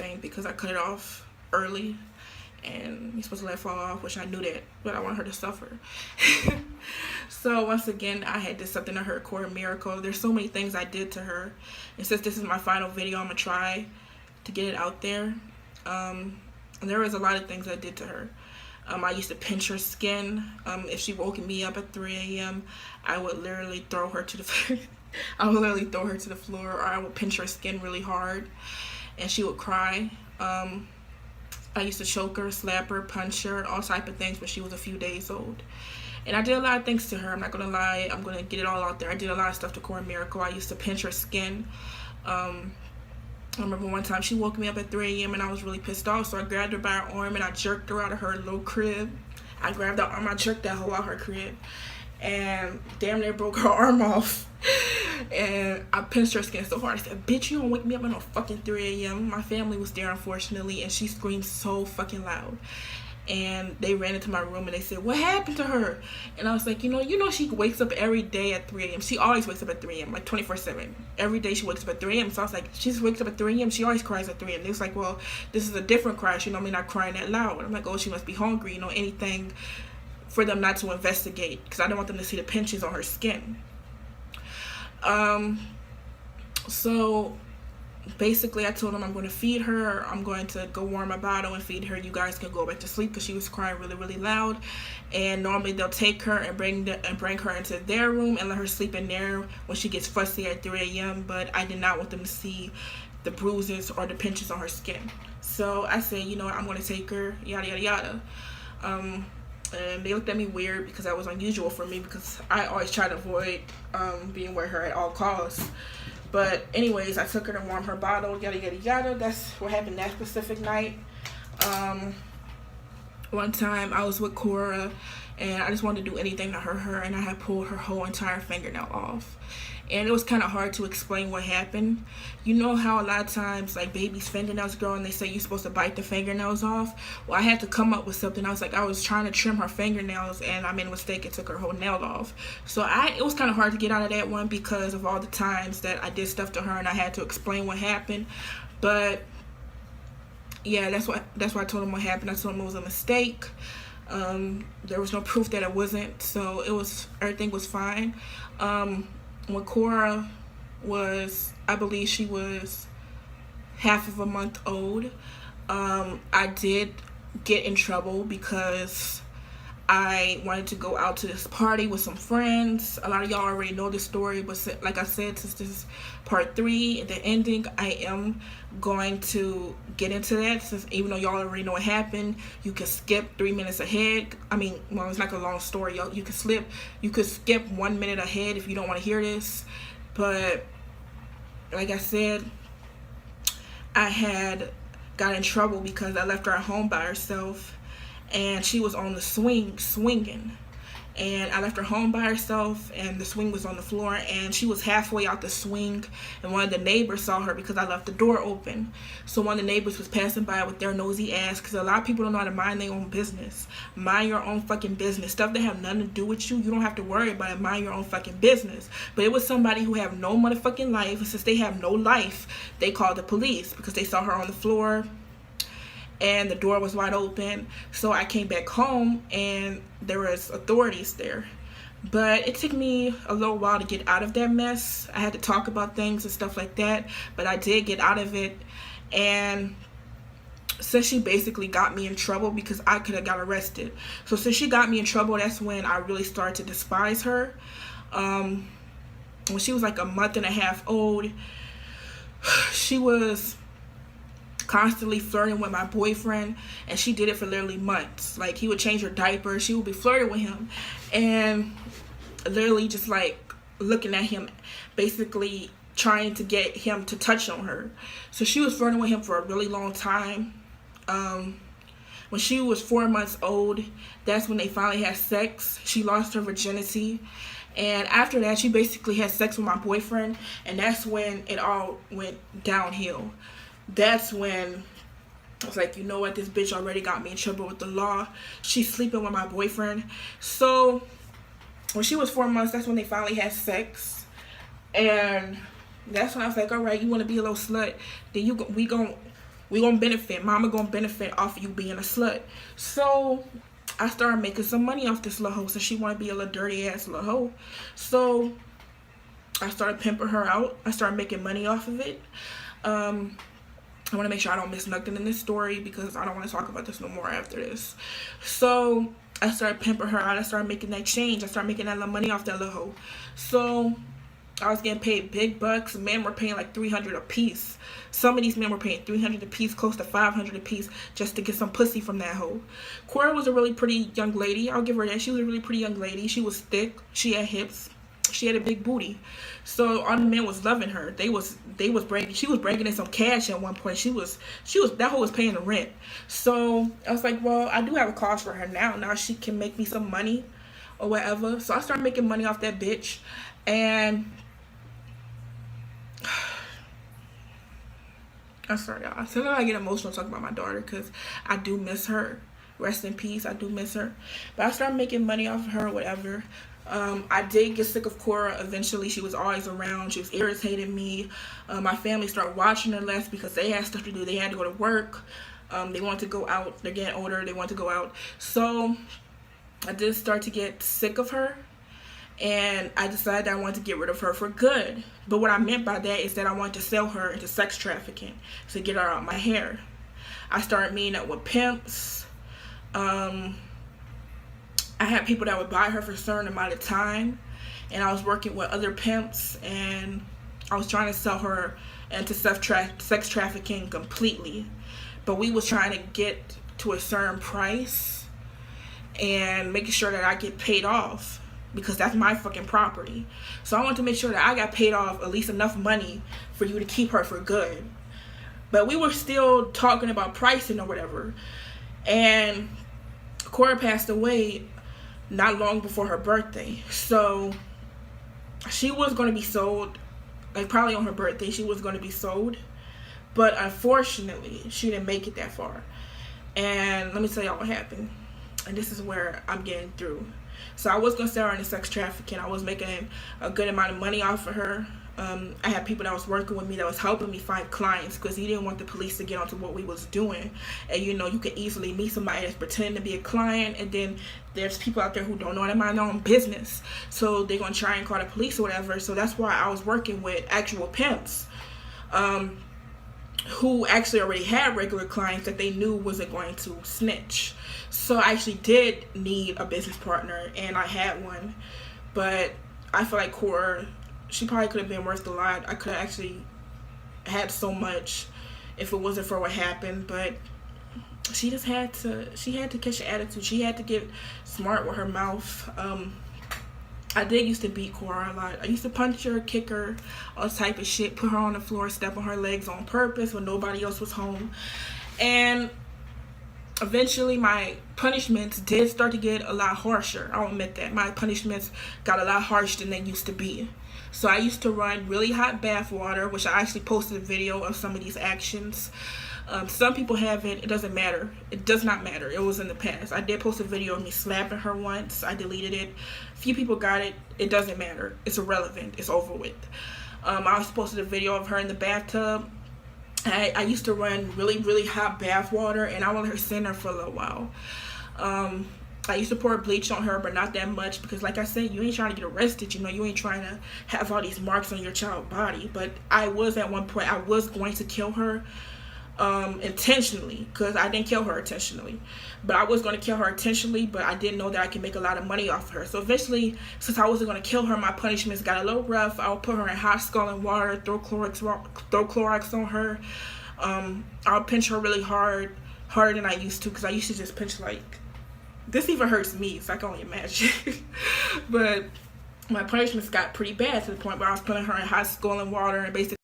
everything because I cut it off early, and you're supposed to let it fall off, which I knew that, but I want her to suffer. So once again, I had did something to her, Cora Miracle. There's so many things I did to her, and since this is my final video, I'm gonna try to get it out there. There was a lot of things I did to her. I used to pinch her skin. If she woke me up at 3 a.m., I would literally throw her to the I would literally throw her to the floor, or I would pinch her skin really hard, and she would cry. I used to choke her, slap her, punch her, all type of things when she was a few days old. And I did a lot of things to her. I'm not gonna lie. I'm gonna get it all out there. I did a lot of stuff to Cora Miracle. I used to pinch her skin. I remember one time she woke me up at 3 a.m. and I was really pissed off, so I grabbed her by her arm and I jerked her out of her little crib. I grabbed her arm, I jerked that hoe out her crib, and damn near broke her arm off. And I pinched her skin so hard. I said, bitch, you don't wake me up at no fucking 3 a.m. My family was there, unfortunately, and she screamed so fucking loud. And they ran into my room and they said, what happened to her? And I was like, you know she wakes up every day at 3 a.m. She always wakes up at 3 a.m., like 24/7. Every day she wakes up at 3 a.m. So I was like, she just wakes up at 3 a.m. She always cries at 3 a.m. They was like, well, this is a different cry. She normally not crying that loud. And I'm like, oh, she must be hungry. Anything for them not to investigate, because I don't want them to see the pinches on her skin. So basically I told them I'm going to feed her. I'm going to go warm a bottle and feed her. You guys can go back to sleep, because she was crying really, really loud. And normally they'll take her and bring her into their room and let her sleep in there when she gets fussy at 3 a.m. But I did not want them to see the bruises or the pinches on her skin. So I said, you know what, I'm going to take her, yada, yada, yada. And they looked at me weird because that was unusual for me, because I always try to avoid being with her at all costs. But anyways, I took her to warm her bottle, yada, yada, yada. That's what happened that specific night. One time I was with Cora, and I just wanted to do anything to hurt her, and I had pulled her whole entire fingernail off. And it was kind of hard to explain what happened. You know how a lot of times, like, babies' fingernails grow and they say you're supposed to bite the fingernails off? Well, I had to come up with something. I was trying to trim her fingernails, and I made a mistake and took her whole nail off. So it was kind of hard to get out of that one because of all the times that I did stuff to her and I had to explain what happened. But yeah, that's why I told him what happened. I told him it was a mistake. There was no proof that it wasn't, so everything was fine. When Cora was, I believe she was half of a month old, I did get in trouble because I wanted to go out to this party with some friends. A lot of y'all already know this story, but like I said, since this is part 3, the ending, I am going to get into that. Since even though y'all already know what happened, you can skip 3 minutes ahead. I mean, well, it's like a long story. Y'all, you could skip 1 minute ahead if you don't want to hear this. But like I said, I had got in trouble because I left her at home by herself. And she was on the swing, swinging. And I left her home by herself, and the swing was on the floor, and she was halfway out the swing, and one of the neighbors saw her because I left the door open. So one of the neighbors was passing by with their nosy ass, because a lot of people don't know how to mind their own business. Mind your own fucking business. Stuff that have nothing to do with you, you don't have to worry about it. Mind your own fucking business. But it was somebody who have no motherfucking life, and since they have no life, they called the police because they saw her on the floor and the door was wide open. So I came back home and there was authorities there. But it took me a little while to get out of that mess. I had to talk about things and stuff like that, but I did get out of it. And since she basically got me in trouble because I could have got arrested. So since she got me in trouble, that's when I really started to despise her. When she was like a month and a half old, she was constantly flirting with my boyfriend, and she did it for literally months. Like, he would change her diaper, she would be flirting with him, and literally just like looking at him, basically trying to get him to touch on her. So she was flirting with him for a really long time. When she was 4 months old, that's when they finally had sex. She lost her virginity, and after that she basically had sex with my boyfriend, and that's when it all went downhill. That's when I was like, you know what, this bitch already got me in trouble with the law. She's sleeping with my boyfriend. So when she was 4 months, that's when they finally had sex. And that's when I was like, all right, you want to be a little slut, then we gon' We gonna benefit. Mama gonna benefit off of you being a slut. So I started making some money off this little hoe, since she wanted to be a little dirty ass little hoe. So I started pimping her out. I started making money off of it. I want to make sure I don't miss nothing in this story, because I don't want to talk about this no more after this. So I started pimping her out. I started making that change. I started making that little money off that little hoe. So I was getting paid big bucks. Men were paying like $300 a piece. Some of these men were paying $300 a piece, close to $500 a piece, just to get some pussy from that hoe. Cora was a really pretty young lady. I'll give her that. She was a really pretty young lady. She was thick. She had hips. She had a big booty. So all the men was loving her. They was bringing. She was bringing in some cash at one point. She was that hoe was paying the rent. So I was like, well, I do have a cause for her now. Now she can make me some money or whatever. So I started making money off that bitch, and I'm sorry, y'all. Sometimes I get emotional talking about my daughter, because I do miss her. Rest in peace. I do miss her. But I started making money off of her or whatever. I did get sick of Cora eventually. She was always around. She was irritating me. My family started watching her less, because they had stuff to do. They had to go to work. They wanted to go out. They're getting older. They want to go out. So I did start to get sick of her. And I decided that I wanted to get rid of her for good. But what I meant by that is that I wanted to sell her into sex trafficking to get her out my hair. I started meeting up with pimps. I had people that would buy her for a certain amount of time. And I was working with other pimps. And I was trying to sell her into sex trafficking completely. But we was trying to get to a certain price and making sure that I get paid off, because that's my fucking property. So I want to make sure that I got paid off at least enough money for you to keep her for good. But we were still talking about pricing or whatever. And Cora passed away not long before her birthday. So she was going to be sold, like probably on her birthday, she was going to be sold. But unfortunately, she didn't make it that far. And let me tell y'all what happened. And this is where I'm getting through. So I was going to sell her into sex trafficking. I was making a good amount of money off of her. I had people that was working with me that was helping me find clients, because he didn't want the police to get onto what we was doing. And you know, you could easily meet somebody that's pretending to be a client, and then there's people out there who don't know how to mind their own business. So they're going to try and call the police or whatever. So that's why I was working with actual pimps who actually already had regular clients that they knew wasn't going to snitch. So I actually did need a business partner, and I had one. But I feel like Cora, she probably could have been worth a lot. I could have actually had so much if it wasn't for what happened. But she just had to catch the attitude. She had to get smart with her mouth. I did used to beat Cora a lot. I used to punch her, kick her, all type of shit, put her on the floor, step on her legs on purpose when nobody else was home. And eventually my punishments did start to get a lot harsher. I'll admit that. My punishments got a lot harsher than they used to be. So I used to run really hot bath water, which I actually posted a video of some of these actions. Some people haven't. It doesn't matter. It does not matter. It was in the past. I did post a video of me slapping her once. I deleted it. A few people got it. It doesn't matter. It's irrelevant. It's over with. I also posted a video of her in the bathtub. I used to run really, really hot bath water, and I would let her sit there for a little while. I used to pour bleach on her, but not that much, because like I said, you ain't trying to get arrested. You know, you ain't trying to have all these marks on your child's body. But I was at one point, I was going to kill her intentionally, because I didn't kill her intentionally, but I was going to kill her intentionally, but I didn't know that I could make a lot of money off of her. So eventually, since I wasn't going to kill her, my punishments got a little rough. I would put her in hot scalding water, throw Clorox on her. I'll pinch her really harder than I used to, because I used to just pinch like, this even hurts me, so I can only imagine. But my punishments got pretty bad to the point where I was putting her in hot scalding water and basically